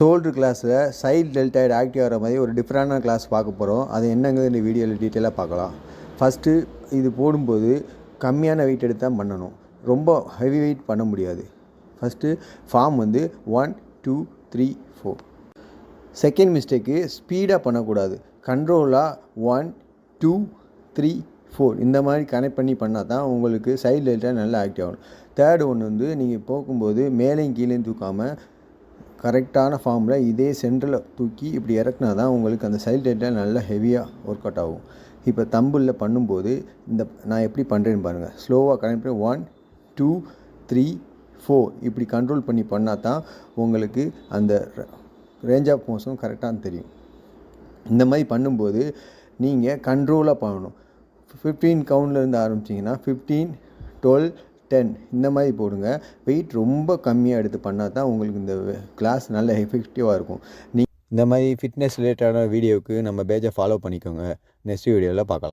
Shoulder கிளாஸில் side deltoid active ஆகிற மாதிரி ஒரு டிஃப்ரெண்டான கிளாஸ் பார்க்க போகிறோம். அது என்னங்கிறது இந்த வீடியோவில் டீட்டெயிலாக பார்க்கலாம். ஃபஸ்ட்டு இது போடும்போது கம்மியான வெயிட் எடுத்து தான் பண்ணணும். ரொம்ப ஹெவி வெயிட் பண்ண முடியாது. First form 1 2 3 4. செகண்ட் மிஸ்டேக்கு ஸ்பீடாக பண்ணக்கூடாது. கண்ட்ரோலாக 1 2 3 4 இந்த மாதிரி கனெக்ட் பண்ணி பண்ணால் தான் உங்களுக்கு சைட் டெல்டாய்டு நல்லா ஆக்டிவ் ஆகணும். தேர்டு ஒன்று நீங்கள் போகும்போது மேலேயும் கீழேயும் தூக்காமல் கரெக்டான ஃபார்மில் இதே சென்டரில் தூக்கி இப்படி இறக்குனா தான் உங்களுக்கு அந்த சைட் டெல்டாய்டு நல்லா ஹெவியாக ஒர்க் அவுட் ஆகும். இப்போ தம்பிளில் பண்ணும்போது நான் எப்படி பண்ணுறேன்னு பாருங்கள். ஸ்லோவாக கனெக்ட் பண்ணி 1 2 3 4 இப்படி கண்ட்ரோல் பண்ணி பண்ணால் தான் உங்களுக்கு அந்த ரேஞ்ச் ஆஃப் மோஷன் கரெக்டாக தெரியும். இந்த மாதிரி பண்ணும்போது நீங்கள் கண்ட்ரோலாக பண்ணணும். 15 கவுண்ட்லேருந்து ஆரம்பிச்சிங்கன்னா 15 12 10 இந்த மாதிரி போடுங்க. வெயிட் ரொம்ப கம்மியாக எடுத்து பண்ணால் தான் உங்களுக்கு இந்த கிளாஸ் நல்ல எஃபெக்டிவாக இருக்கும். இந்த மாதிரி ஃபிட்னஸ் ரிலேட்டடான வீடியோவுக்கு நம்ம பேஜை ஃபாலோ பண்ணிக்கோங்க. நெக்ஸ்ட் வீடியோவில் பார்க்கலாம்.